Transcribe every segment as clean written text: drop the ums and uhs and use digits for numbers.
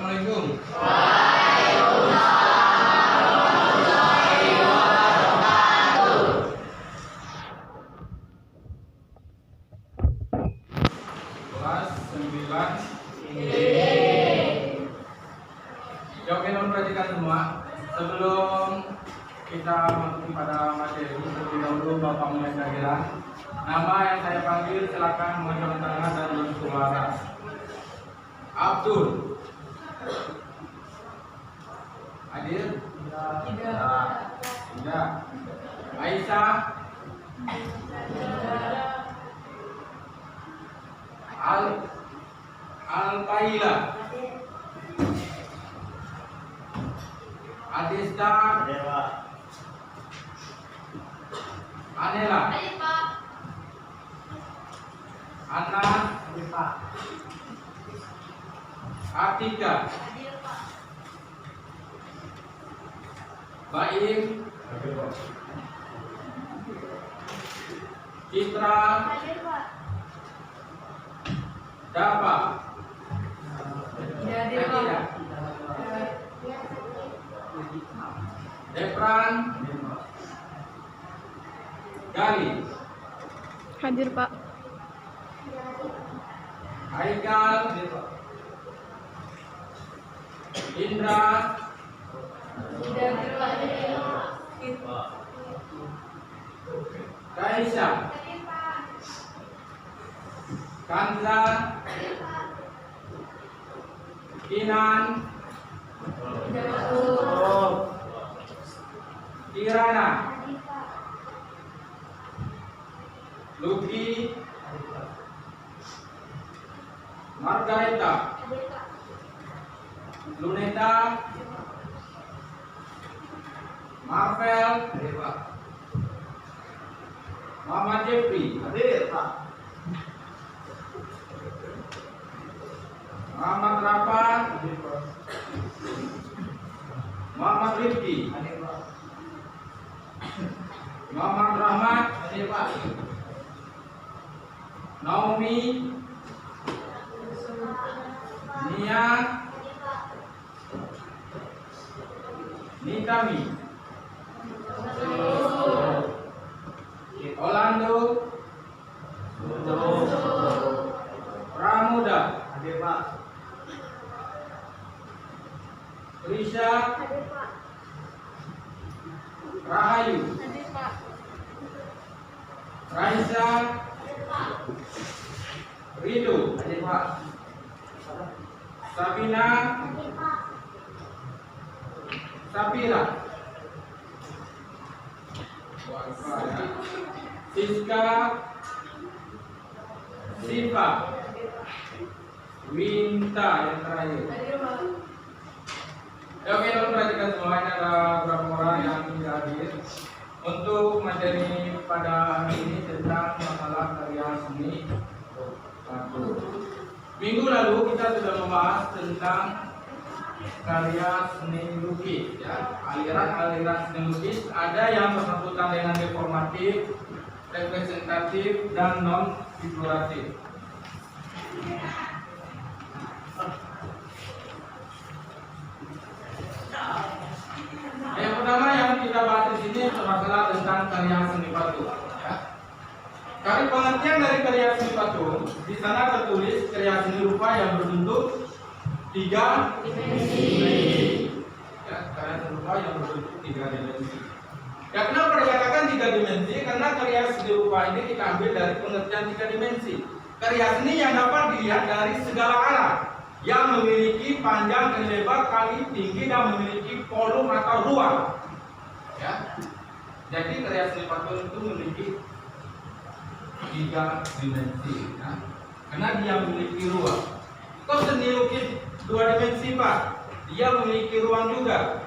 Assalamualaikum. Kelas 9. Jawabin perhatikan semua. Sebelum kita masuk pada materi, terlebih dahulu Bapak mulai kehadiran. Nama yang saya panggil silakan mengangkat tangan dan bersuara. Abdul. Hadir? Tidak. Aisyah. Al-Taila. Adista. Anela. Ana. Atika. Baim. Citra. Dapa. Depran. Gali. Hadir, Pak. Haikal. Indra. Kaisa. Kanza. Kinan. Kirana. Luki. Margareta. Luneta. Marvel. Mama Jeffrey. Muhammad Rafa. Muhammad Rifki. Muhammad Rahmat. Naomi. Nia. Nikami. Orlando. Pramuda. Risha. Rahayu. Raisa. Rido. Sabina. Sapira. Siska. Siva. Winta yang terakhir. Ya, oke, teman perhatikan semuanya, ada beberapa orang yang tidak hadir. Untuk materi pada hari ini tentang masalah karya seni batu. Minggu lalu kita sudah membahas tentang karya seni lukis, ya. Aliran-aliran seni lukis ada yang bersangkutan dengan deformatif, representatif, dan non figuratif. Yang pertama yang kita bahas di sini masalah tentang karya seni patung. Ya. Dari pengertian dari karya seni patung, di sana tertulis karya seni rupa yang berbentuk 3 dimensi. Ya, karya seni rupa yang berbentuk 3 dimensi. Ya, kenapa dikatakan 3 dimensi? Karena karya seni rupa ini kita ambil dari pengertian 3 dimensi. Karya seni yang dapat dilihat dari segala arah, yang memiliki panjang dan lebar kali tinggi dan memiliki volume atau ruang. Ya. Jadi karya seni patung itu memiliki 3 dimensi, ya. Karena dia memiliki ruang. Kok seni lukis 2 dimensi, Pak? Dia memiliki ruang juga.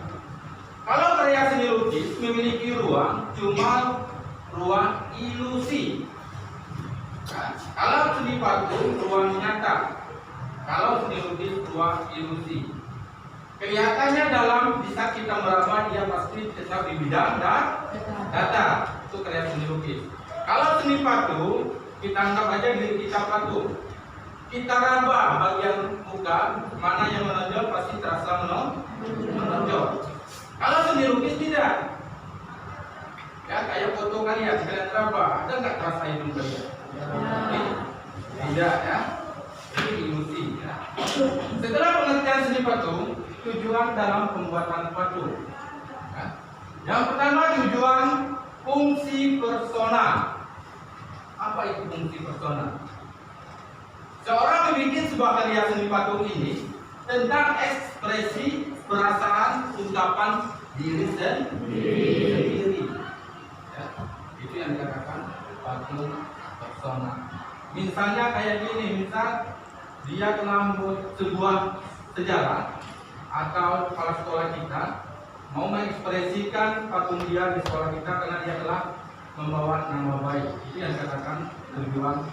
Kalau karya seni lukis memiliki ruang, cuma ruang ilusi. Nah, kalau seni patung ruang nyata. Kalau seni lukis ruang ilusi. Kelihatannya di saat kita meraba dia pasti tetap di bidang data. Itu karya seni lukis. Kalau seni patung, kita anggap aja diri kita patung. kita raba bagian muka, mana yang menonjol pasti terasa menonjol. Kalau seni lukis tidak. Ya, kayak foto kalian, kalian raba, ada nggak terasa hidung kalian? Tidak ya. Ini ilusi ya. Setelah pengertian seni patung, tujuan dalam pembuatan patung. Ya. Yang pertama tujuan fungsi persona. Apa itu fungsi persona? Seorang membuat sebuah karya seni patung ini tentang ekspresi, perasaan, ungkapan diri sendiri. Ya, itu yang dikatakan patung persona. Misalnya kayak gini, misal dia telah membuat sebuah sejarah atau kepala sekolah kita mau mengekspresikan patung dia di sekolah kita karena dia telah membawa nama baik. Itu yang dikatakan tujuan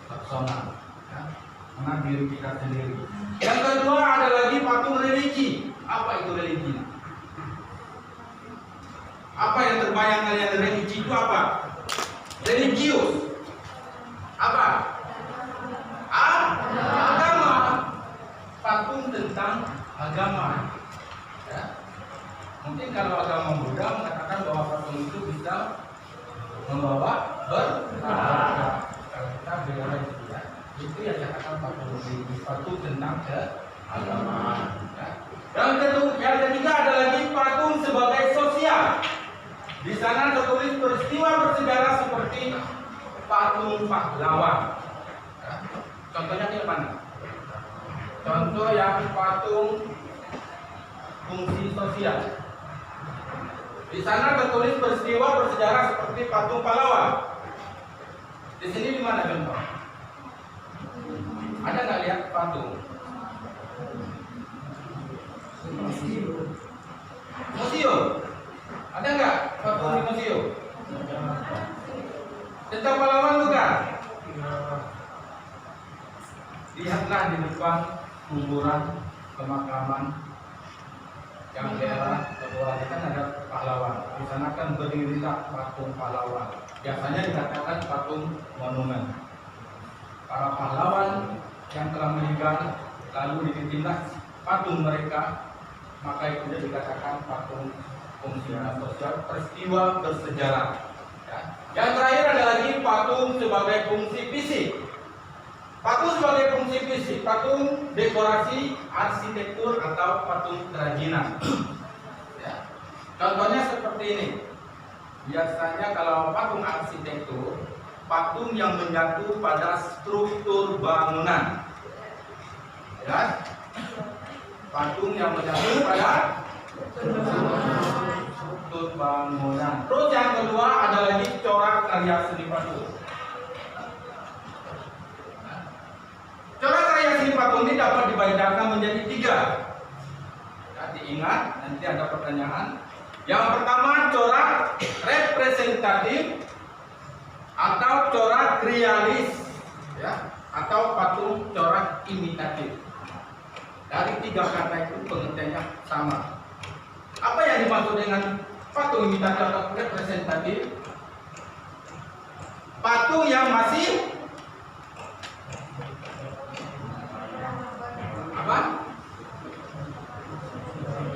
persona. Ya, karena diri kita sendiri. Yang kedua ada lagi patung religi. Apa itu religi? Apa yang terbayang kalian religi itu apa? Religius. Apa? Agama. Patung tentang agama. Ya. Mungkin kalau agama Buddha mengatakan bahwa patung itu bisa membawa berkah. Kalau kita beda itu ya. Itu yang dikatakan patung tentang agama. Ya. Yang ketiga ada lagi patung sebagai sosial. Di sana tertulis peristiwa bersejarah seperti patung pahlawan. Ya. Contohnya di mana? Contoh yang patung fungsi sosial. Di sana tertulis peristiwa bersejarah seperti patung pahlawan. Di sini di mana contoh? Ada nggak lihat patung? Museum. Ada nggak patung di museum? Tentang pahlawan bukan? Lihatlah di depan kuburan pemakaman yang daerah Jawa kan ada pahlawan. Di sana kan berdirilah patung pahlawan. Biasanya dikatakan patung monumen. Para pahlawan yang telah meninggal lalu dibikinlah patung mereka, maka itu dikatakan patung fungsi sosial, peristiwa bersejarah. Ya. Yang terakhir ada lagi patung sebagai fungsi fisik. Patung sebagai fungsi fisik, patung dekorasi arsitektur atau patung kerajinan. Ya. Contohnya seperti ini. Biasanya kalau patung arsitektur, patung yang menyatu pada struktur bangunan. Ya. Patung yang menyatu pada struktur bangunan. Terus yang kedua ada lagi corak karya seni patung. Corak karya seni patung ini dapat dibedakan menjadi 3. Ya, diingat, nanti ada pertanyaan. Yang pertama corak representatif atau corak realis, ya, atau patung corak imitatif. Dari 3 kata itu pengertiannya sama. Apa yang dimaksud dengan patung imitatif atau representatif? Patung yang masih apa?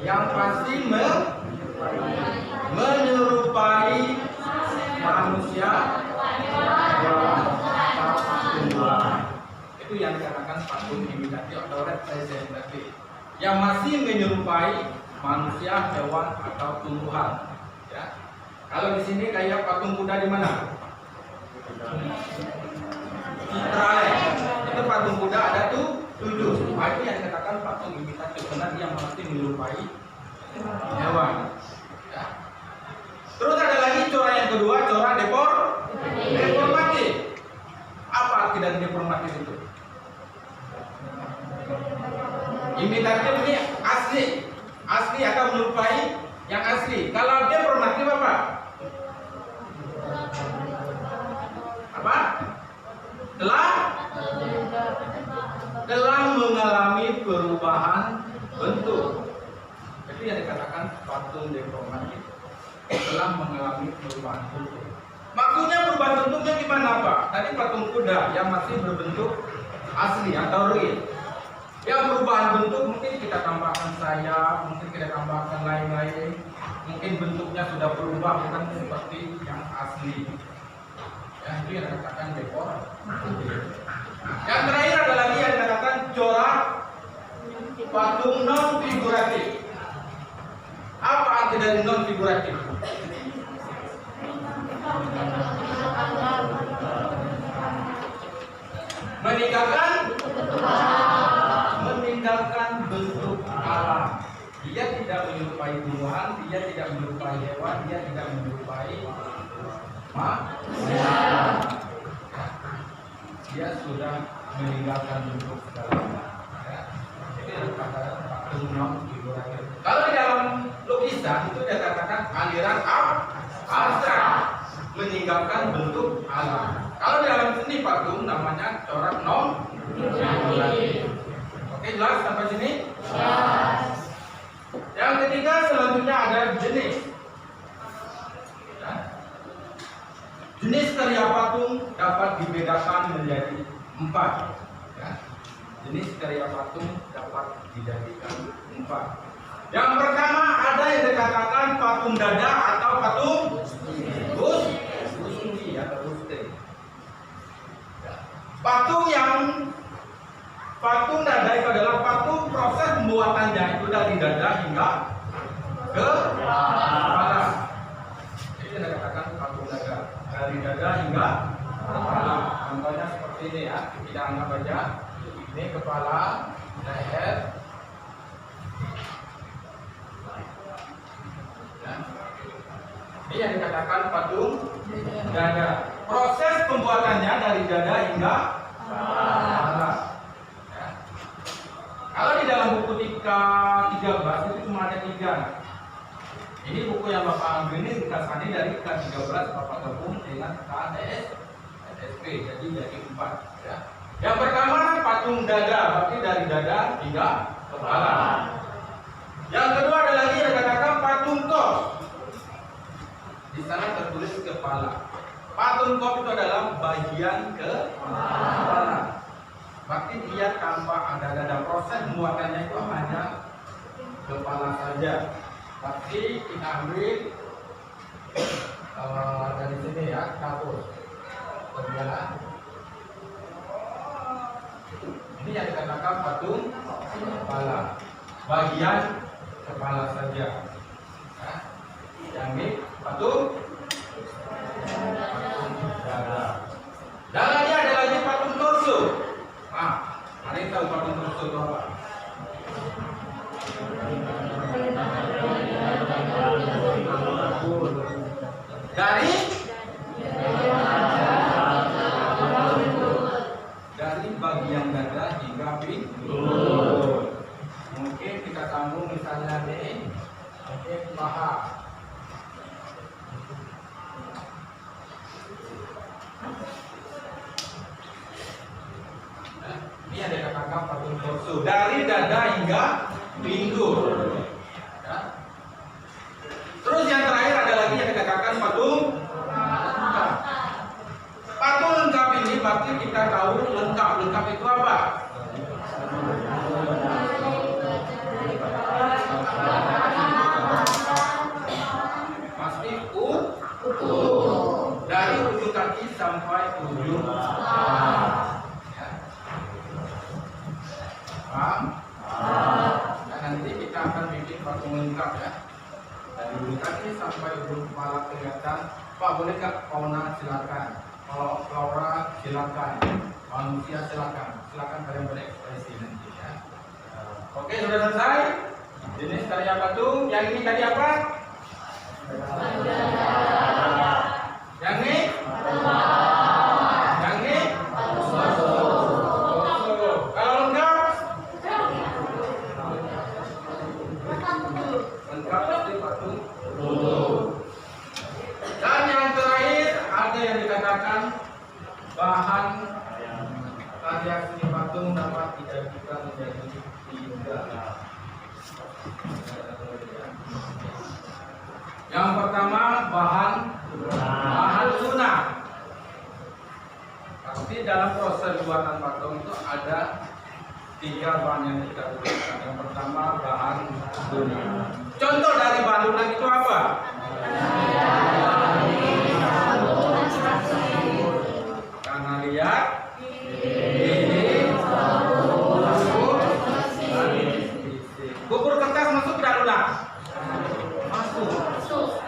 Yang pasti menyerupai manusia. Itu yang dikatakan patung imitatif atau representatif. Yang masih menyerupai manusia, hewan atau tumbuhan. Ya. Kalau di sini kayak patung kuda di mana? Israel. Itu patung kuda ada 7. Nah, itu yang dikatakan patung imitatif karena dia masih menyerupai hewan. Ya. Terus ada lagi corak yang kedua, corak deformatif. Apa arti dari deformatif itu? Imitatif ini asli atau menyerupai yang asli. Kalau deformatif apa? Apa? Telah mengalami perubahan bentuk. Itu yang dikatakan patung deformatif. Telah mengalami perubahan bentuk. Maksudnya perubahan bentuknya gimana Pak? Tadi patung kuda yang masih berbentuk asli atau real. Yang perubahan bentuk mungkin kita tambahkan sayap, mungkin kita tambahkan lain-lain, mungkin bentuknya sudah berubah bukan seperti yang asli. Ya, itu yang dikatakan dekor. Yang terakhir ada lagi yang dikatakan corak patung non figuratif. Apa arti dari non figuratif? Meninggalkan bentuk alam. Dia tidak menyerupai tumbuhan, dia tidak menyerupai hewan, dia tidak menyerupai manusia. Dia sudah meninggalkan bentuk segalanya. Ya. Ini kata patung non figuratif. Kalau di dalam lukisan itu dikatakan aliran abstrak, meninggalkan bentuk alam. Kalau di dalam seni patung namanya corak non figuratif. Oke, jelas sampai sini? Jelas. Yang ketiga selanjutnya ada jenis. Ya. Jenis karya patung dapat dibedakan menjadi 4. Ya. Jenis karya patung dapat dijadikan 4. Yang pertama ada yang dikatakan patung dada atau patung busti atau buste. Patung dada itu adalah patung proses pembuatannya itu dari dada hingga ke kepala. Ini yang dikatakan patung dada dari dada hingga kepala. Contohnya seperti ini ya, kita anggap aja ini kepala, leher. Ini yang dikatakan patung dada. Proses pembuatannya dari dada hingga kepala. Ya. Kalau di dalam buku Tika 13 itu cuma ada 3. Ini buku yang Bapak ambil ini dikasani dari Tika 13 Bapak gabung dengan KDSP, jadi 4. Ya. Yang pertama patung dada, berarti dari dada hingga kepala. Yang kedua ada lagi yang dikatakan patung kos. Di sana tertulis kepala. Patung kop itu adalah bagian kepala. Berarti dia tanpa ada dada. Proses pembuatannya itu hanya kepala saja. Berarti kita ambil dari sini ya, kapus. Kemudian ini yang dikatakan patung kepala. Bagian kepala saja. Nah, yang ini patung dada. Dan lagi ada lagi patung torso. Ada yang tahu patung torso itu apa? Dari bagian dada hingga pinggul. Mungkin kita sambung misalnya nih, mungkin paha. Ini ada kata patung torso dari dada hingga pinggul. Ya. Terus yang terakhir ada lagi yang dikatakan patung lengkap. Patung lengkap ini berarti kita tahu lengkap. Lengkap itu apa? Pasti utuh dari ujung kaki sampai ujung dan nanti kita akan bikin patung lengkap ya. Dari ujung kaki sampai ujung kepala kelihatan. Pak, boleh nggak fauna silakan, kalau flora silakan, manusia silakan. Silakan kalian berekspresi nanti ya. Oke, sudah selesai. Jenis karya patung. Yang ini tadi apa? Yang ini? Yang ini? Dan yang terakhir ada yang dikatakan bahan karya seni patung dapat dijadikan menjadi 3. Yang pertama bahan lunak. Pasti dalam proses pembuatan patung itu ada ada 3 bahan yang kita gunakan. Yang pertama bahan lunak. Contoh dari bahan lunak itu apa? Karena lihat bubur kertas masuk tidak lunak? Masuk.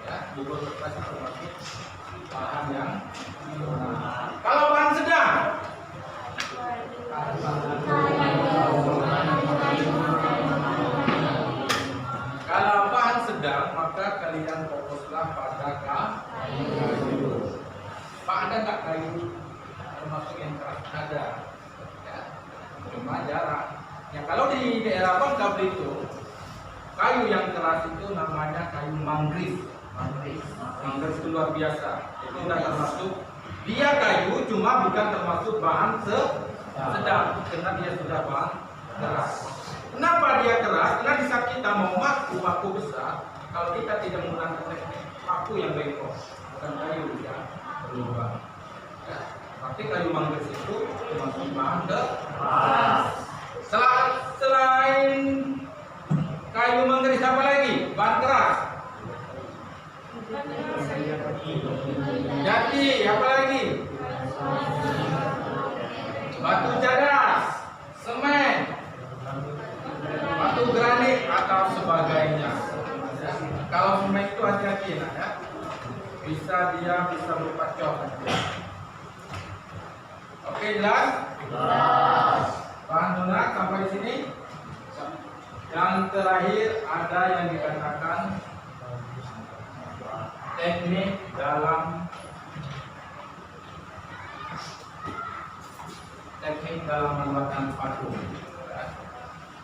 Ya, bubur kertas itu masuk bahan yang lunak. Kalau bahan sedang, kalau bahan sedang maka kalian fokuslah pada kayu. Pak, ada nggak kayu termasuk yang keras? Ada. Ya, cuma jarang. Ya, kalau di daerah Bangka Belitung, kayu yang keras itu namanya kayu manggris. Manggris itu luar biasa. Itu sudah termasuk, dia kayu cuma bukan termasuk bahan sedang, karena dia sudah bahan keras. Kenapa dia keras? Karena di saat kita mau paku besar, kalau kita tidak menggunakan teknik paku yang bengkok, bukan kayu yang berlubang. Ya, tapi kayu manggis itu termasuk bahan keras. Selain kayu manggis apa lagi? Bahan keras. Jati, apa lagi? Batu cadas, semen, batu granit atau sebagainya. Kalau semen itu hati-hati ya. Dia bisa berupa cok. Oke, jelas? Bahan lunak sampai di sini. Yang terakhir ada yang dikatakan teknik dalam membuatan patung.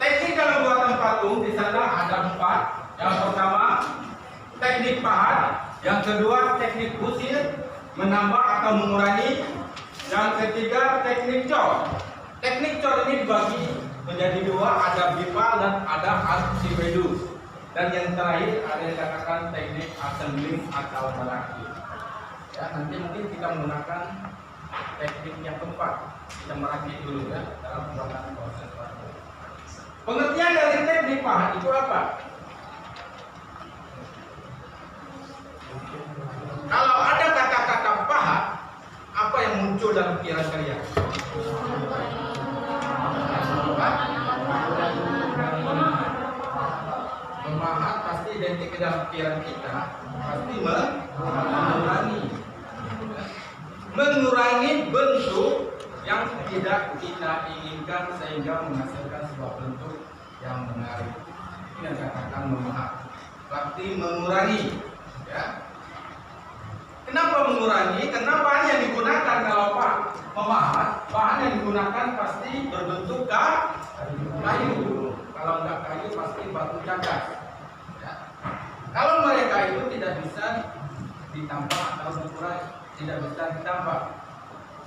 Teknik dalam membuatan patung di sana ada 4. Yang pertama teknik pahat, yang kedua teknik kusir, menambah atau mengurangi, yang ketiga teknik cor. Teknik cor ini dibagi menjadi 2, ada bipal dan ada archimedes. Dan yang terakhir ada yang dikatakan teknik assembling atau merakit. Ya, nanti mungkin kita menggunakan teknik yang keempat. Kita merakit dulu ya dalam pembuatan proses patung. Pengertian dari teknik pahat itu apa? Kalau ada kata-kata pahat, apa yang muncul dalam pikiran kalian? Memahat pasti identik ke dalam pikiran kita, pasti mengurangi bentuk yang tidak kita inginkan sehingga menghasilkan sebuah bentuk yang menarik. Ini yang dikatakan memahat, berarti mengurangi. Ya. Kenapa mengurangi? Karena bahan yang digunakan kalau memahat, bahan yang digunakan pasti berbentuk kayu. Kalau enggak kayu pasti batu cadas. Ya. Kalau mereka itu tidak bisa ditambah atau dikurangi, tidak bisa ditambah.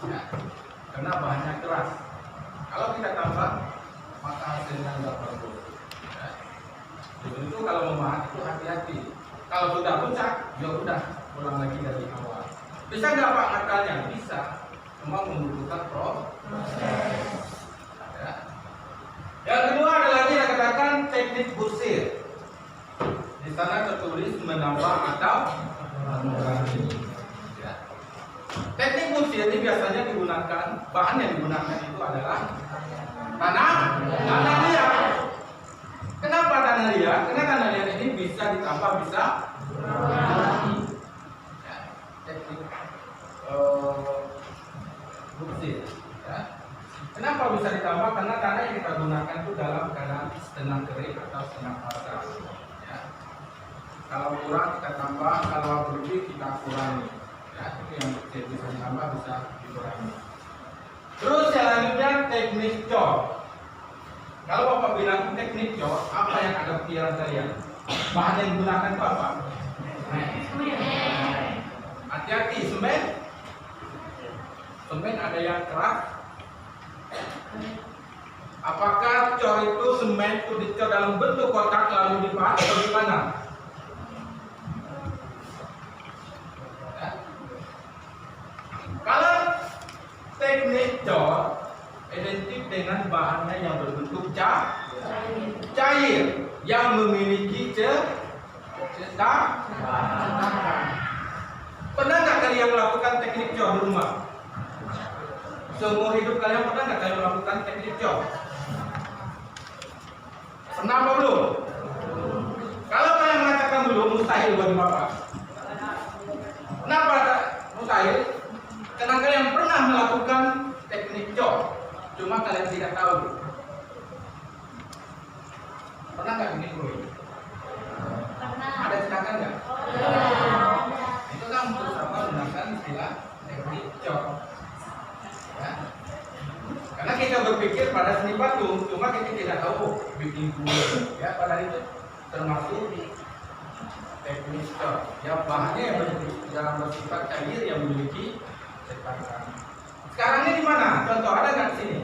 Ya. Karena bahannya keras. Kalau kita tambah, maka hasilnya enggak bagus. Ya. Itu kalau memahat itu hati-hati. Kalau sudah rusak, ya udah ulang lagi dari awal. Bisa nggak Pak ngakalnya? Bisa. Cuma membutuhkan proses. Ya. Yang kedua ada lagi yang katakan teknik kusir. Di sana tertulis menambah atau mengurangi. Ya. Teknik kusir ini biasanya digunakan, bahan yang digunakan itu adalah tanah liat. Kenapa tanah liat? Karena tanah liat ini bisa ditambah, bisa mengurangi. Ya. Teknik kusir. Ya. Kenapa bisa ditambah? Karena tanah yang kita gunakan itu dalam keadaan setengah kering atau setengah basah. Ya. Kalau kurang kita tambah, kalau berlebih kita kurangi. Ya, itu yang bisa ditambah, bisa dikurangi. Terus selanjutnya teknik cor. Kalau Bapak bilang teknik cor, apa yang ada pikiran saya? Bahan yang digunakan itu apa? Hati-hati, semen. Semen ada yang keras. Apakah cor itu semen itu dicor dalam bentuk kotak lalu dipahat atau gimana? Ya. Kalau teknik cor identik bahannya yang berbentuk cair yang memiliki cetakan. Pernah nggak kalian melakukan teknik cor di rumah? Seumur hidup kalian pernah nggak kalian melakukan teknik cor? Pernah apa belum? Kalau kalian mengatakan belum, mustahil bagi Bapak. Kenapa mustahil? Karena kalian pernah melakukan teknik cor, cuma kalian tidak tahu. Pernah nggak ini bro? Pernah. Ada cetakan nggak? Itu kan bersama menggunakan istilah teknik cor. Ya. Karena kita berpikir pada seni patung, cuma kita tidak tahu bikin kue. Ya, pada itu termasuk teknik cor. Ya, bahannya yang bersifat cair yang memiliki cetakan. Sekarang ini di mana? Contoh ada nggak di sini?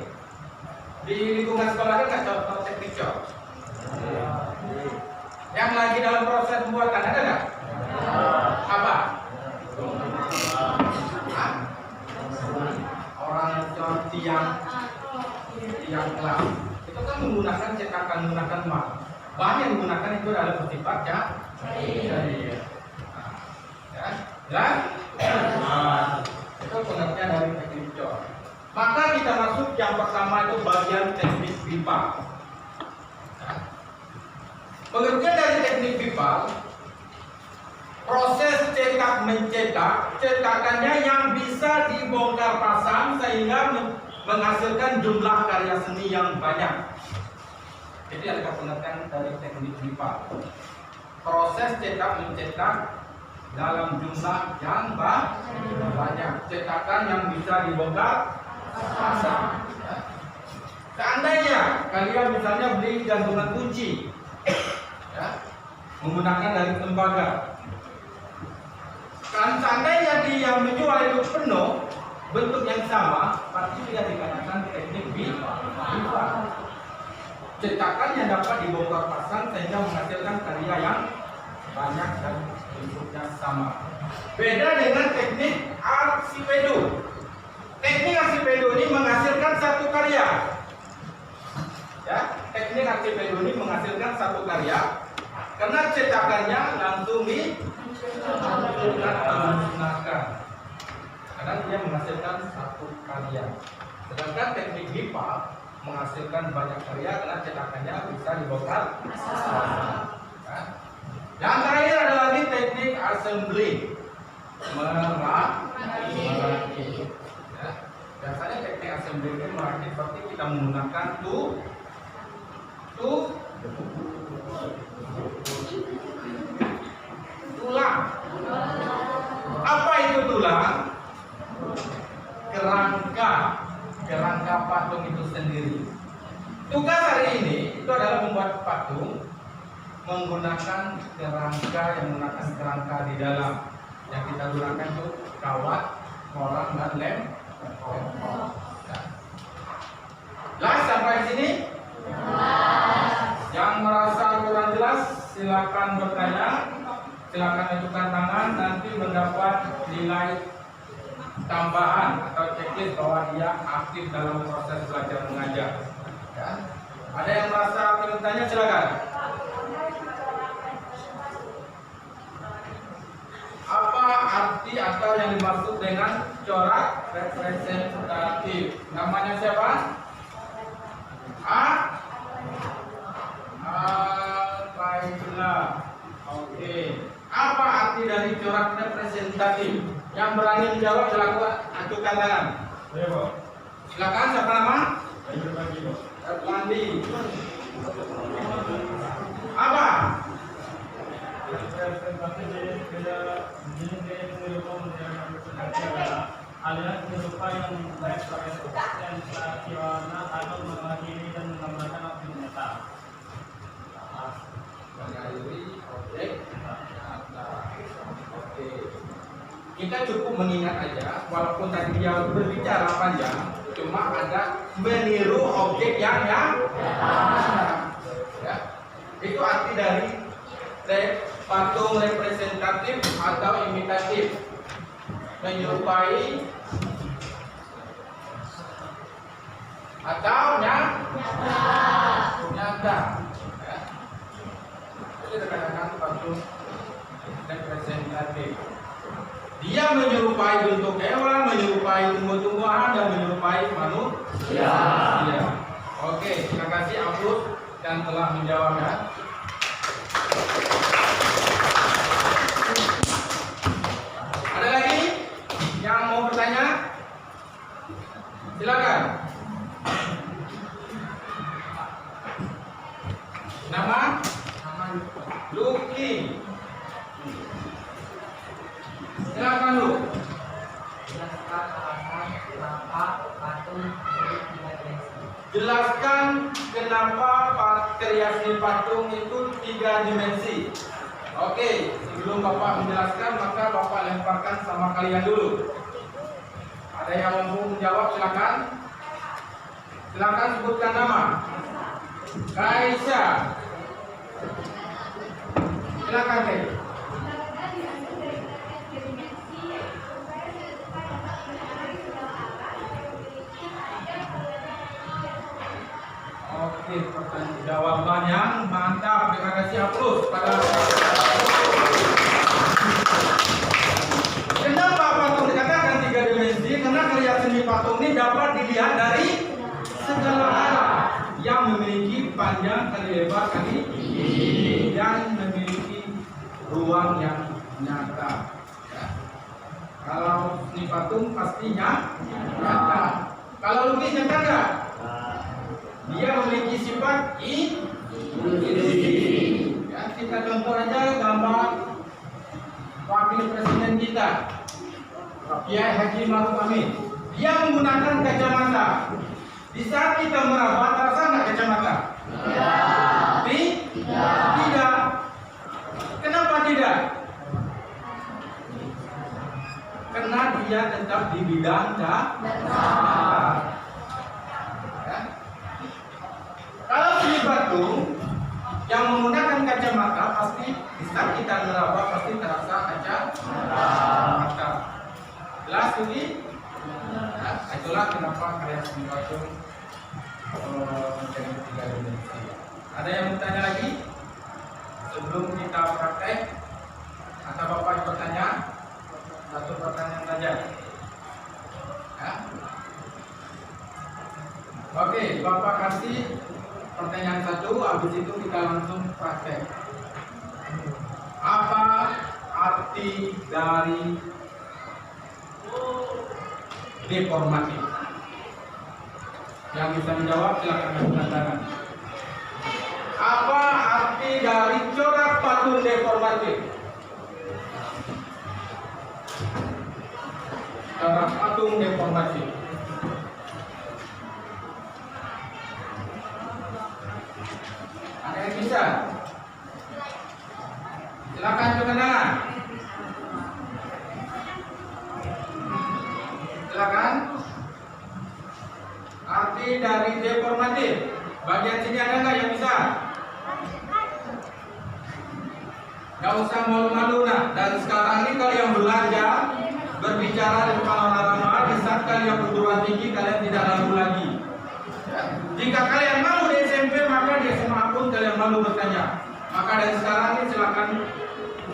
Di lingkungan sekolah ada nggak contoh teknik cor? Yang lagi dalam proses pembuatan ada nggak? Apa? Hah? Orang cor tiang kelas itu kan menggunakan cetakan, menggunakan emas. Bahan yang digunakan itu adalah bersifat cair. Ya, jelas? Itu pengertian dari teknik cor. Maka kita masuk yang pertama itu bagian teknik pipa. Pengertian dari teknik pipa, proses cetak mencetak, cetakannya yang bisa dibongkar pasang sehingga menghasilkan jumlah karya seni yang banyak. Jadi ada pengertian dari teknik pipa. Proses cetak mencetak dalam jumlah yang banyak, cetakan yang bisa dibongkar pasang. Seandainya kalian misalnya beli gantungan kunci, ya, menggunakan dari tembaga, kan seandainya dia yang menjual itu penuh bentuk yang sama, pasti tidak dikatakan teknik pipa. Cetakan yang dapat dibongkar pasang sehingga menghasilkan karya yang banyak dan bentuknya sama. Beda dengan teknik arsipedo. Teknik arsipedo ini menghasilkan satu karya. Ya, teknik arsipedo ini menghasilkan satu karya karena cetakannya langsung dimusnahkan. Karena dia menghasilkan satu karya. Sedangkan teknik pipa menghasilkan banyak karya karena cetakannya bisa dibongkar. Ya. Yang terakhir adalah lagi teknik assembly, merakit. Ya. Biasanya teknik assembly itu merakit seperti kita menggunakan tulang. Apa itu tulang? Kerangka patung itu sendiri. Tugas hari ini itu adalah membuat patung menggunakan kerangka di dalam. Yang kita gunakan itu kawat, kolang dan lem. Jelas sampai sini? Yang merasa kurang jelas silakan bertanya, silakan ajukan tangan, nanti mendapat nilai tambahan atau checklist bahwa dia aktif dalam proses belajar mengajar. Ya. Ada yang merasa bertanya silakan. Apa arti atau yang dimaksud dengan corak representatif? Namanya siapa? Baiklah. Oke. Apa arti dari corak representatif? Yang berani menjawab silakan ajukan tangan. Silakan, siapa nama? Pandi. Apa? Aliran kehidupan yang baik atau mengakhiri dan menggambarkan objek nyata. Mengakhiri objek nyata. Oke. Kita cukup mengingat aja, walaupun tadi dia berbicara panjang, cuma ada meniru objek yang ya. Itu arti dari patung representatif atau imitatif, menyerupai atau nyata. Ya. Jadi rekan-rekan waktu representatif. Dia menyerupai bentuk hewan, menyerupai tumbuh-tumbuhan, dan menyerupai manusia. Ya. Oke, terima kasih Abdul dan telah menjawab ya. Ada lagi yang mau bertanya? Silakan. Nama? Luki. Silakan Lu. Jelaskan kenapa kreasi patung itu 3 dimensi. Oke, sebelum Bapak menjelaskan maka Bapak lemparkan sama kalian dulu. Ada yang mampu menjawab silakan. Silakan sebutkan nama. Kaisa. Silakan Kay. Oke, pertanyaan jawabannya mantap. Terima kasih Aplus pada. Kenapa patung dikatakan 3 dimensi? Karena karya seni patung ini dapat dilihat dari segala arah, yang memiliki panjang kali lebar kali tinggi, dan memiliki ruang yang nyata. Ya. Kalau seni patung pastinya nyata. Kalau lukis nyata enggak? Dia memiliki sifat ilusi. Ya, kita contoh aja gambar wakil presiden kita, Kiai Haji Ma'ruf Amin. Dia menggunakan kacamata. Di saat kita merapat, terasa nggak kacamata? Tidak. Kenapa tidak? Karena dia tetap di bidang nyata. Kalau seni patung yang menggunakan kacamata, pasti bisa kita meraba, pasti terasa kacamata. Jelas ini? Nah, itulah kenapa karya seni patung menjadi 3 dimensi. Ada yang bertanya lagi? Sebelum kita praktek, atau Bapak bertanya? Satu pertanyaan saja. Ya. Oke, Bapak kasih pertanyaan 1, habis itu kita langsung praktek. Apa arti dari deformatif? Yang bisa menjawab silakan angkat tangan. Apa arti dari corak patung deformatif? Corak patung deformatif. Ada yang bisa? Silakan angkat tangan. Silakan. Arti dari deformatif. Bagian sini ada nggak yang bisa? Nggak usah malu-malu nah. Dan sekarang ini kalian belajar berbicara di depan orang ramah. Di saat kalian perguruan tinggi kalian tidak ragu lagi. Jika kalian malu di SMP, maka di SMA pun kalian malu bertanya. Maka dari sekarang ini silakan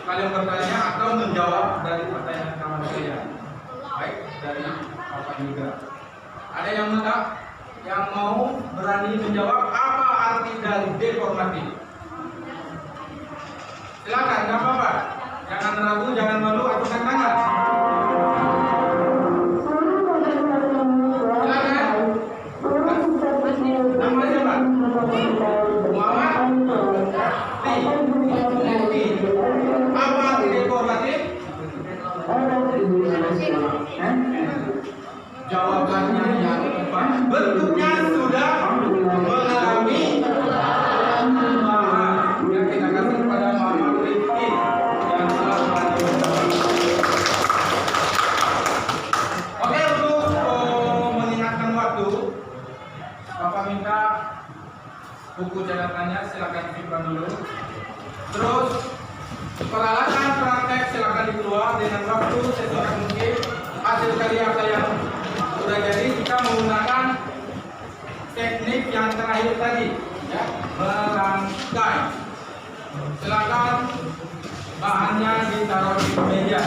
kalian bertanya atau menjawab dari pertanyaan kawan kalian. Baik dari Bapak juga. Ada yang mau berani menjawab apa arti dari deformatif? Silakan, nggak apa-apa. Jangan ragu, jangan malu, angkat tangan. Silakan. Nama siapa? Muhammad. Apa arti deformatif? Jawabannya yang tepat. Bentuknya sudah mengalami perubahan. Yang kita kasih kepada Muhammad Rifki yang telah Oke, untuk mengingatkan waktu, Bapak minta buku catatannya silakan simpan dulu. Terus peralatan praktek silakan dikeluar dengan waktu sesuai mungkin. Hasil karya kalian sudah jadi, kita menggunakan teknik yang terakhir tadi, ya, merangkai. Silakan bahannya ditaruh di meja.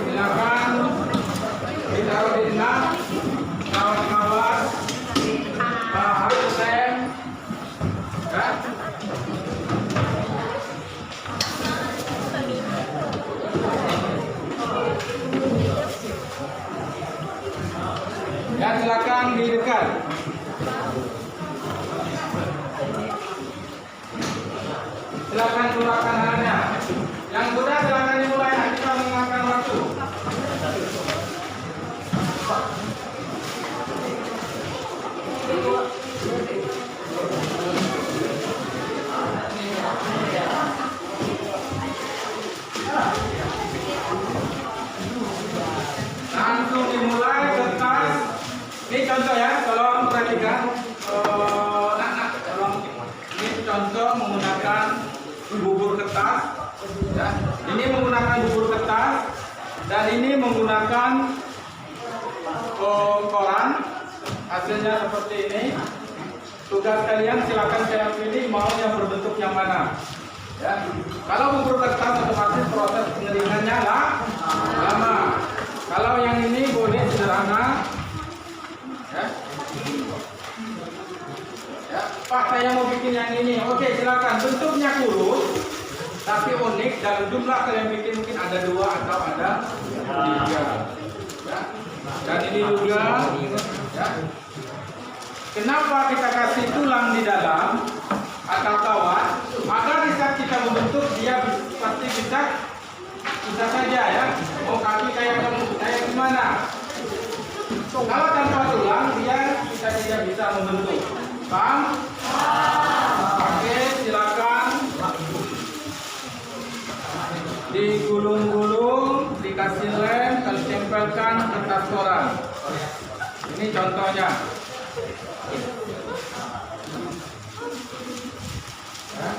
Silakan ditaruh di tengah, kawan-kawan, bahan lem, ya. Dan silakan di dekat. Silakan keluarkan hanya. Yang sudah silakan dimulai. Kita mengingatkan waktu. Langsung dimulai kertas. Ini contoh ya, tolong perhatikan. Tolong. Ini contoh menggunakan bubur kertas. Ya. Ini menggunakan bubur kertas dan ini menggunakan koran. Hasilnya seperti ini. Tugas kalian silakan saya pilih mau yang berbentuk yang mana. Ya. Kalau bubur kertas otomatis proses pengeringannya lama. Kalau yang ini boleh sederhana. Ya. Ya, Pak, saya mau bikin yang ini. Oke, silakan. Bentuknya kurus, tapi unik. Dalam jumlah kalian bikin mungkin ada 2 atau ada 3. Ya. Dan ini juga. Ya. Kenapa kita kasih tulang di dalam atau kawat? Agar di saat kita membentuk dia pasti bisa saja ya. Mau kaki kayak gimana? Kalau tanpa tulang dia kita tidak bisa membentuk. Paham? Oke, silakan digulung-gulung, dikasih lem, kalau tempelkan kertas koran. Ini contohnya. Ya.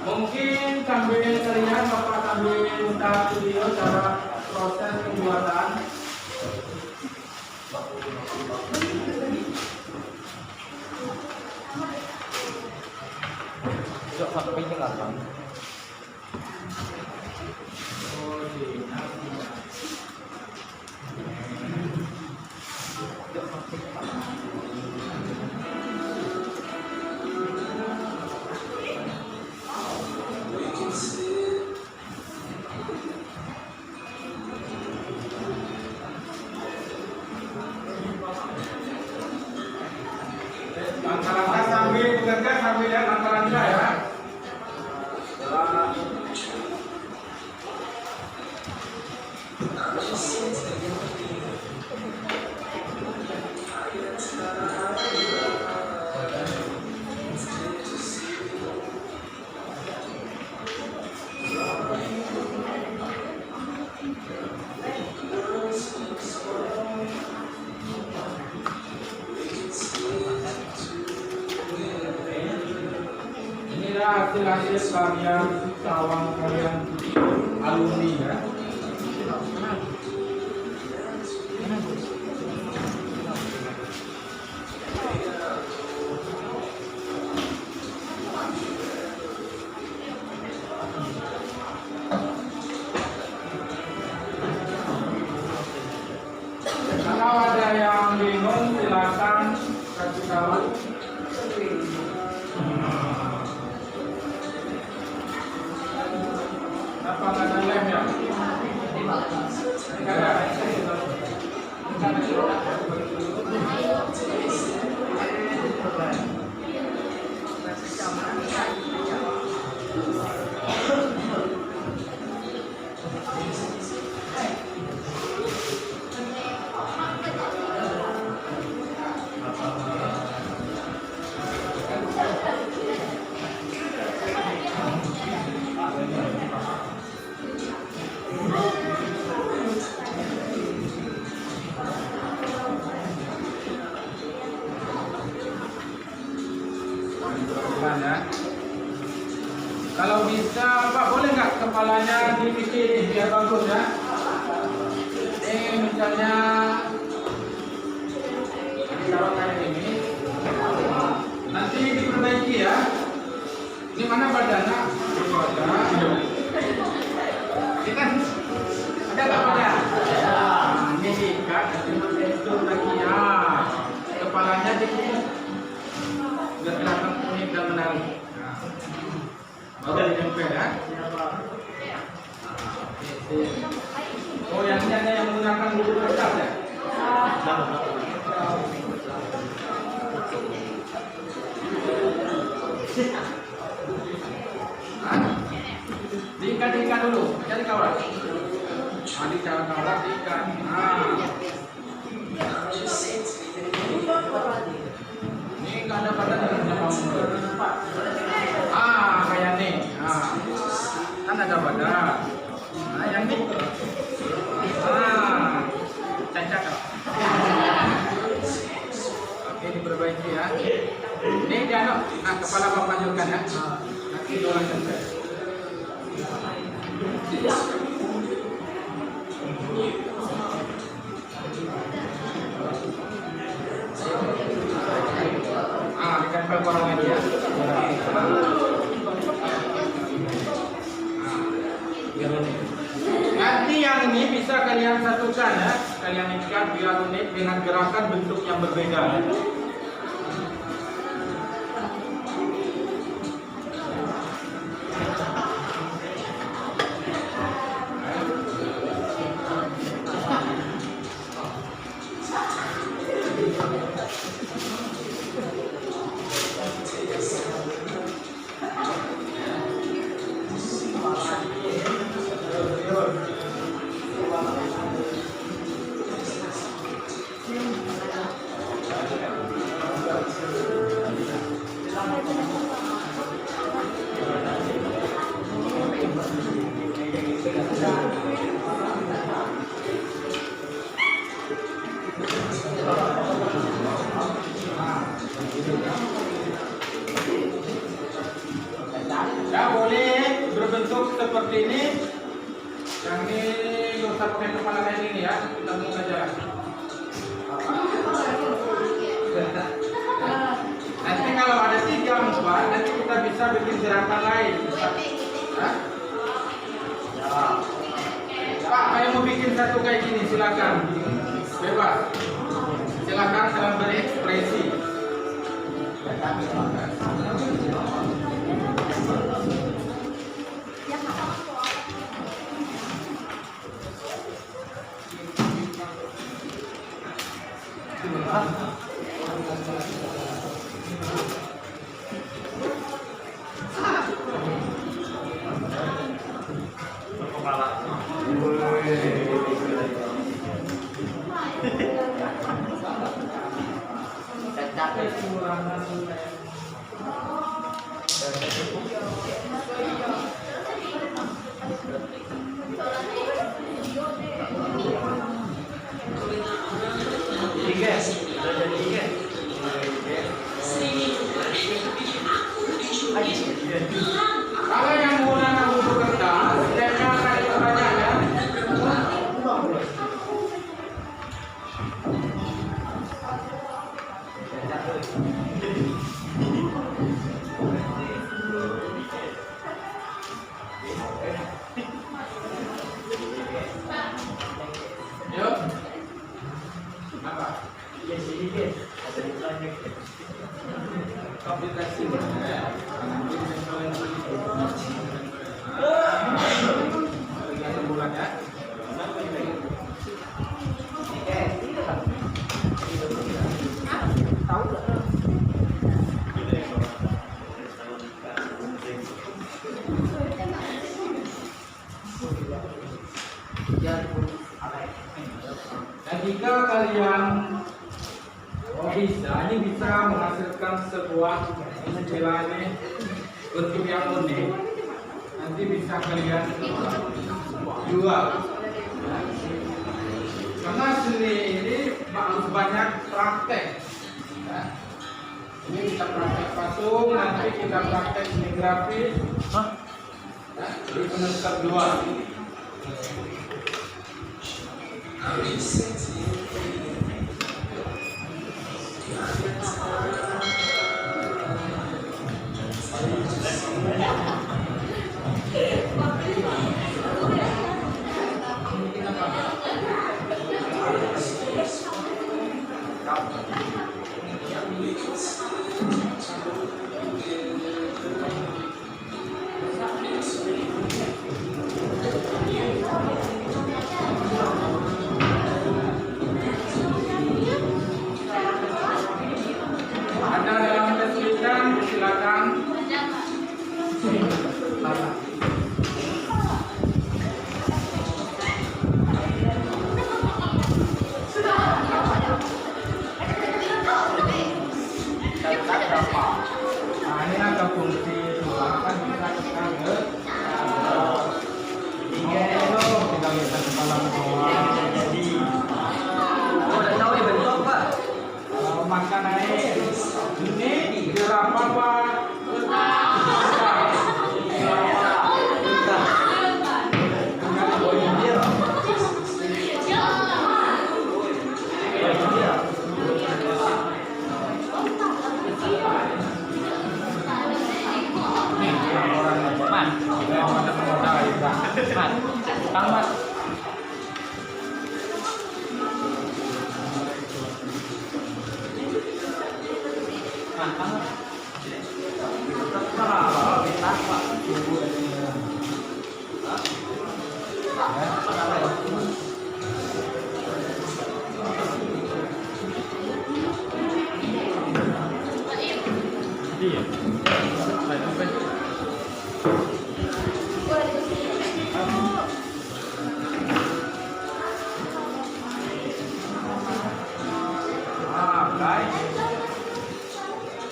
Mungkin sambil kalian Bapak sambil minta video cara proses pembuatan. Sampai jelas bang. Langkah-langkah sambil bekerja sambil lihat langkah-langkah ya. Inilah hasil karya kawan kalian alumni ya. Kalau ada yang bingung silakan kasih tahu. Apa ada lem ya? Enggak ada. ya. Kalau bisa Pak, boleh nggak kepalanya dipikirin biar bagus ya. Ini misalnya kalau kayak ini nanti diperbaiki ya. Ini mana badannya? Ini kan ada nggak pada? Ini diikat, nanti itu lagi ya. Kepalanya dikit, nggak kelihatan unik dan menarik. Baru ditempel ya. Oh, yang ini ada yang menggunakan bulu kertas ya? Diikat dulu, cari kawat. Cara kawat diikat. Ini nggak ada badan kayak nih. Kan ada badan. Yang ini. Cacat. Oke, diperbaiki ya. Ini jangan. Kepala bapak juga ya. Nanti dorong tempel. Ditempel korongnya dia. Nanti yang ini bisa kalian satukan ya. Kalian ikat biar unik dengan gerakan bentuk yang berbeda. Ya boleh berbentuk seperti ini. Yang ini nggak usah pakai kepala kayak gini ya, kita mau aja. Nanti kalau ada 3-4, nanti kita bisa bikin gerakan lain. Pak, saya mau bikin satu kayak gini, silakan. Bebas. Silakan kalian berekspresi. Kalau yang menggunakan buku kertas, stepnya akan diperbanyak ya. Yuk. Apa? Komplikasi. Bulan ya. Dan jika kalian bisa, ini bisa menghasilkan sebuah istilahnya bentuk yang unik. Nanti bisa kalian jual. Karena seni ini harus banyak praktek. Ini kita praktek patung, nanti kita praktek ini grafis. Hah? Ya, di penutup 2. Ada dalam kesulitan, silakan. Nah, ini ada fungsi 2 kan bisa kita ke tinggal bisa kepala doang. Udah tahu ya bentuk Pak. Makan air. Ini berapa Pak? Mas.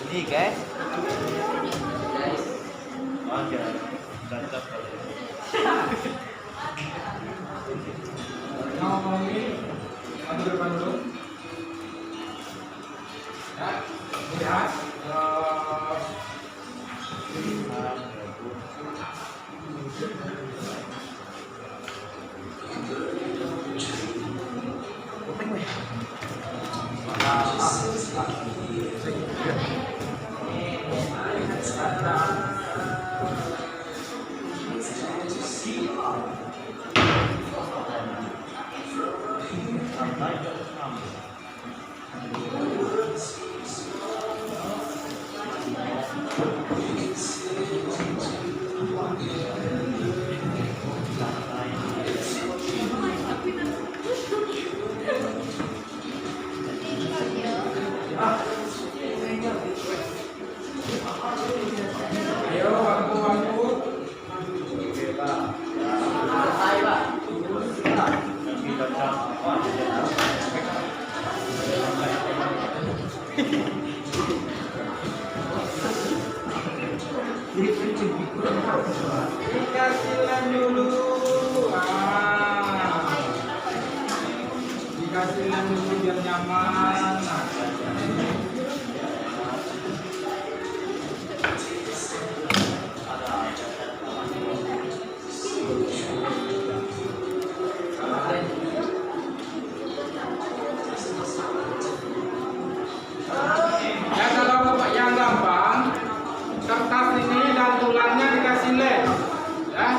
Ini guys. Oke. Cocok. Ngomongin maju depan dulu. Ya, lihat. Ayo bangku-bangku. Dikasih lem dulu. Dikasih lem dulu biar nyaman. Ya kalau Bapak yang gampang, kertas ini dan tulangnya dikasih lem, ya.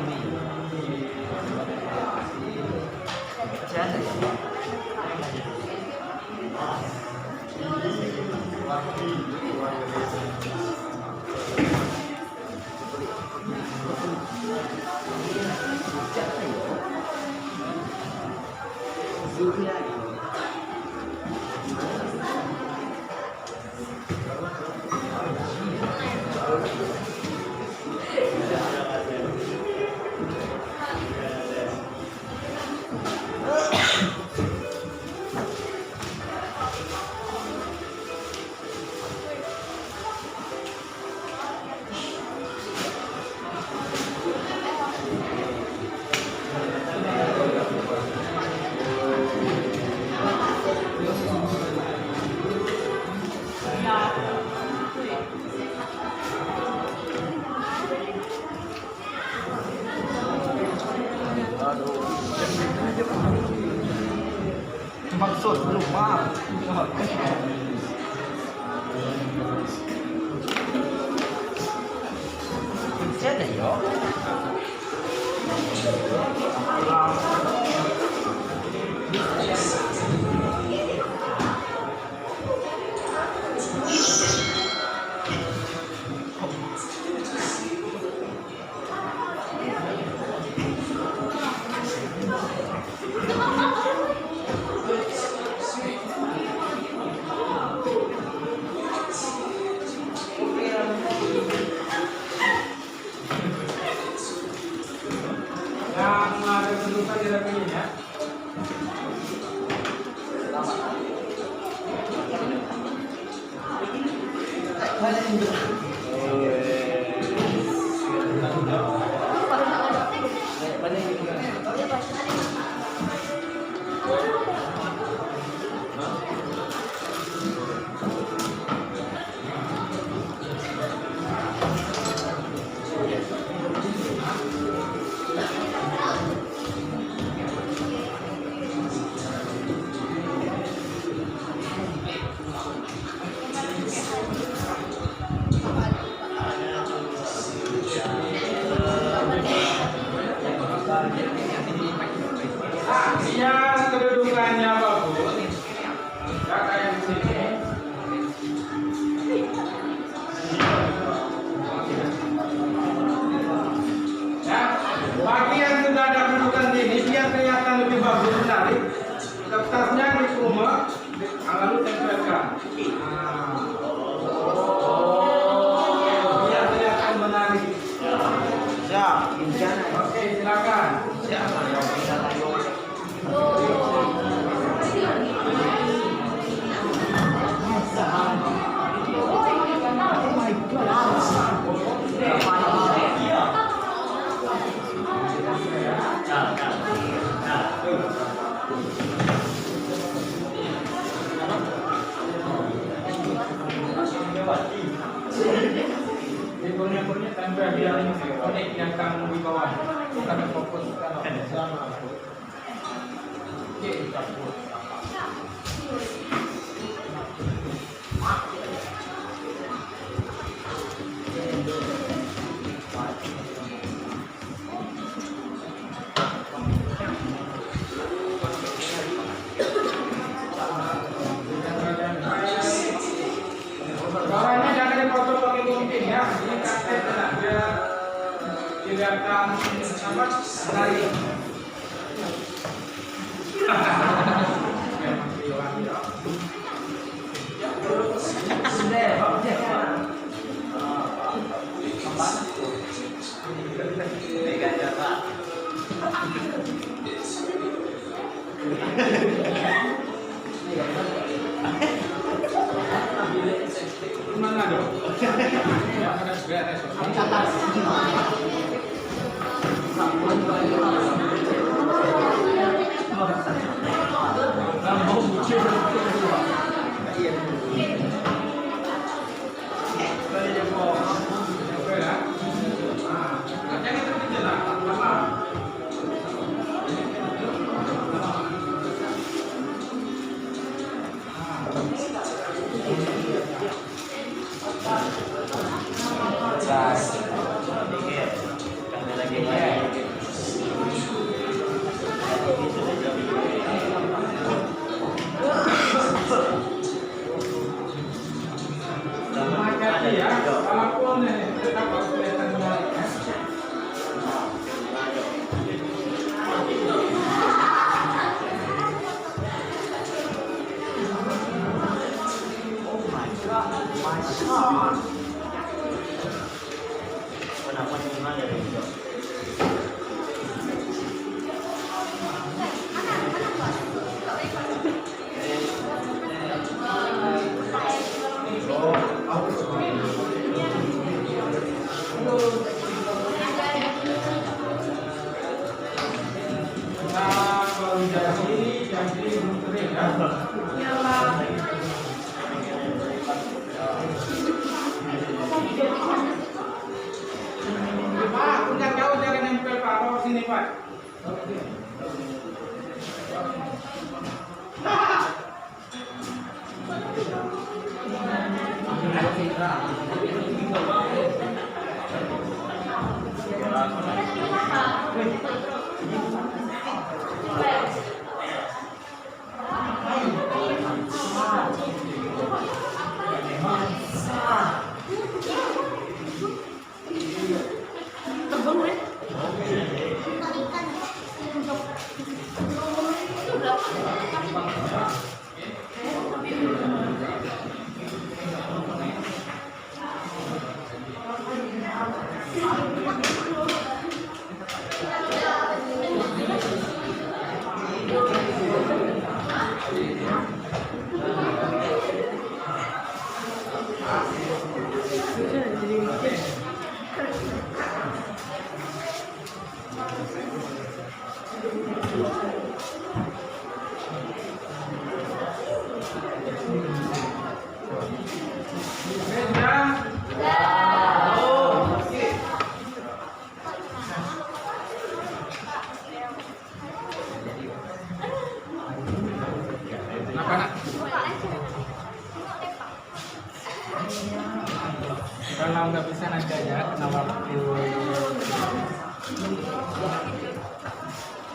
Masih ada ya? Maksud belum maaf. Masih ada yo. Yang ada kedudukan di rekening ya. Yang kedudukannya bagus, ya kayak di sini. Ya, bagi yang sudah ada kedudukan ini, biar kelihatan lebih bagus menarik. Kertasnya di rumah, lalu tempelkan. Biar kelihatan menarik. Siap. Oke, silakan. Kurnya tempel biar ini konek yang kamu di bawah bukan fokus sama aku. Oke, campur. Bawahnya jangan dipotong pakai gunting ya, ini kaset tenang biar kelihatan apa dari. Mana dong? Ya, Pak. Pak, udah jauh jangan nempel Pak, bawa sini Pak. Kenapa nak? Kalau nggak bisa nanti aja kena waktu.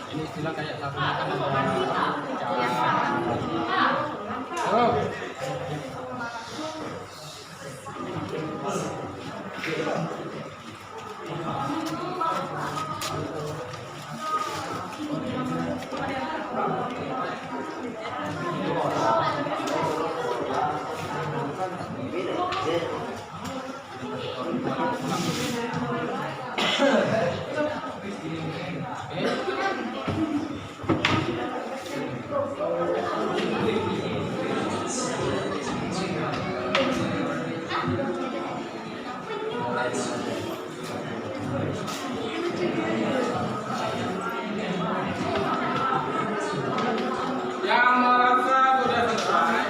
Ini istilah kayak satu makan Oh. Yang merasa sudah selesai,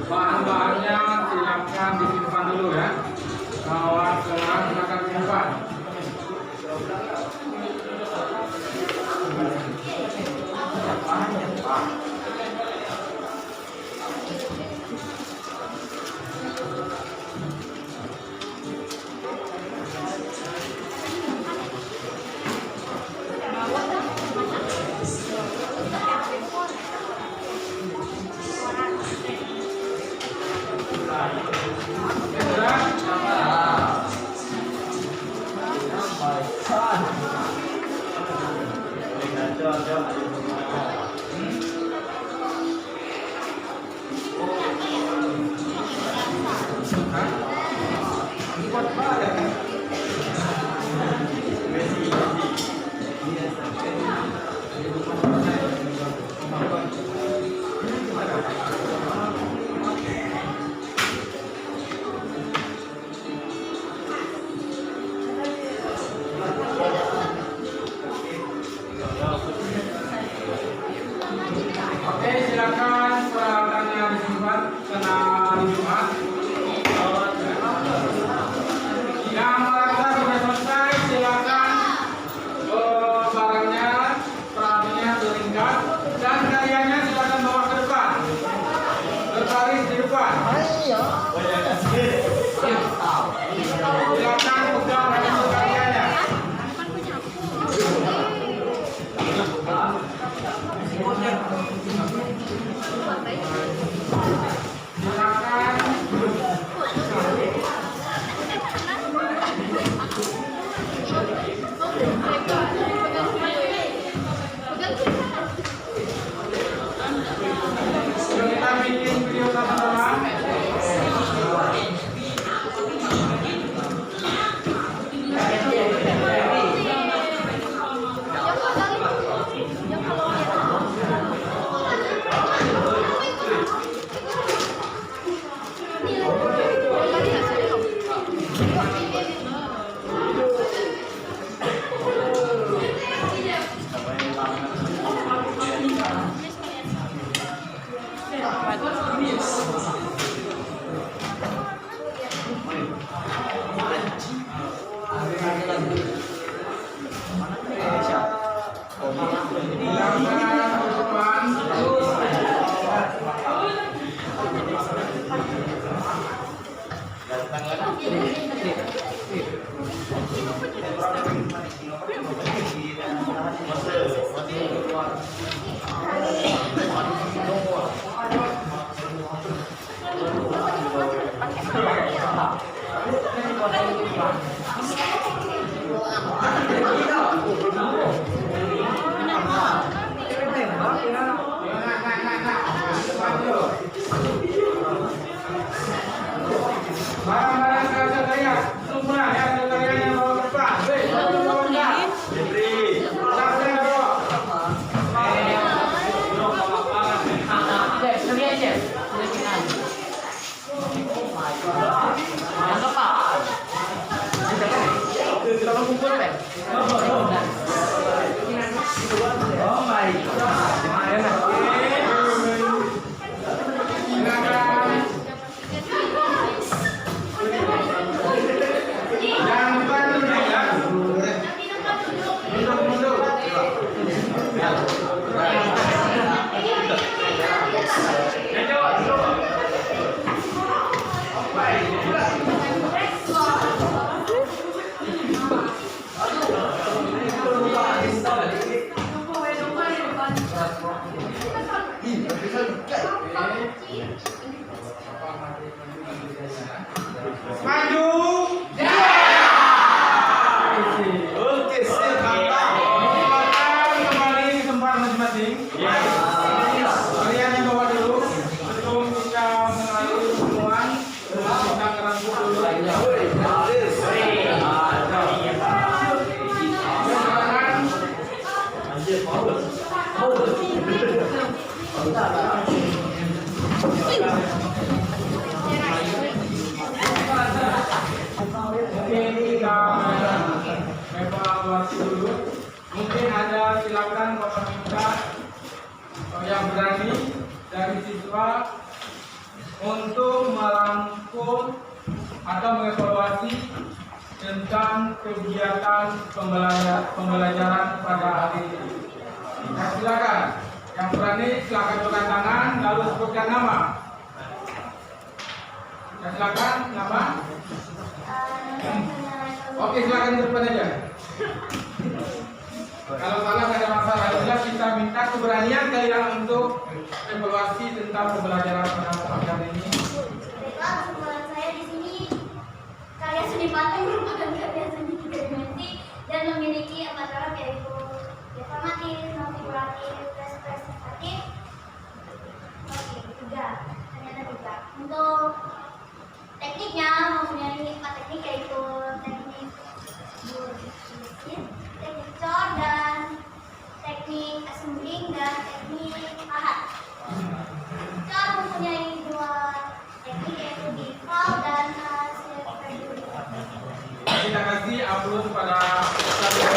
bahan-bahannya silakan disimpan dulu ya. Kawan-kawan silakan simpan. Silakan ke depan. Barang-barang hasil karya semua ya, hasil karyanya bawa ke depan. Weh, bawa enggak? Siapa yang bawa? Oh my god. Yang depan dulu ya. Mundur. Maju. Oke, siap. Silakan kembali di tempat masing-masing. Kalian yang bawa dulu sebelum kita mengalir pertemuan. Kita kerangkul dulu. Mungkin kita evaluasi dulu. Mungkin ada silakan Bapak minta yang berani dari siswa untuk merangkum atau mengevaluasi tentang kegiatan pembelajaran pada hari ini. Nah, silakan. Yang berani silakan angkat tangan lalu sebutkan nama. Ya, silakan nama. Oke, silakan di depan aja. Kalau salah nggak ada masalah. Jelas kita minta keberanian kalian untuk evaluasi tentang pembelajaran pada hari ini. Baiklah, kesimpulan saya di sini karya seni patung merupakan karya seni tiga dimensi dan memiliki 4 tahap yaitu deformatif, non-figuratif, representatif. Oke, 3. Ternyata 3. Untuk tekniknya mempunyai 4 teknik yaitu teknik bursisit, teknik cor, dan teknik assembling dan teknik pahat. Cor mempunyai 2 teknik yaitu default dan hasil prediksi. Kita kasih upload pada ya,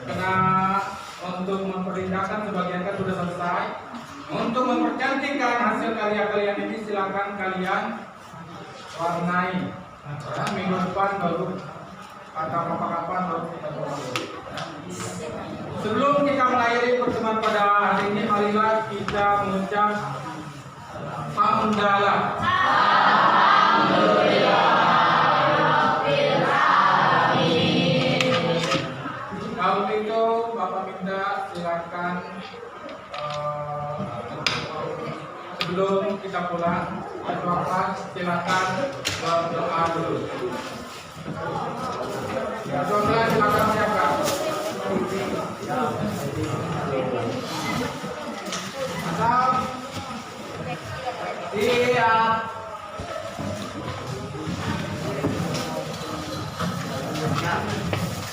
karena untuk memperindahkan sebagian kan sudah selesai. Untuk mempercantikkan hasil karya kalian ini silakan kalian warnai. Ya, minggu depan baru atau kapan-kapan baru kita coba. Sebelum kita mengakhiri pertemuan pada hari ini, marilah kita mengucap hamdalah. Kalau itu Bapak minta silakan sebelum kita pulang Bapak silakan berdoa dulu. Berdoa silakan siapa? Atau iya.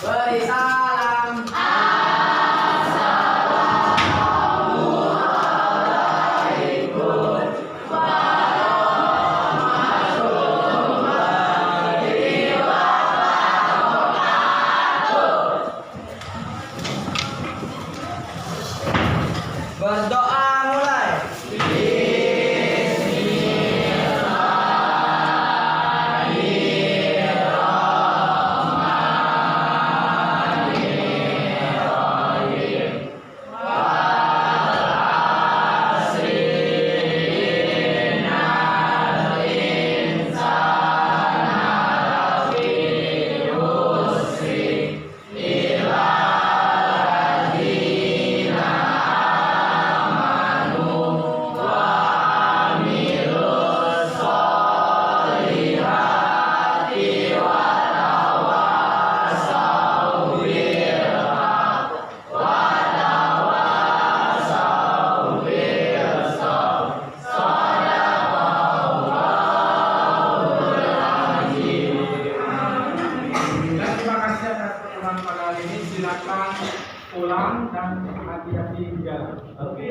Beri salam. Berdoa mulai. tenang dan hati-hati di jalan. Oke.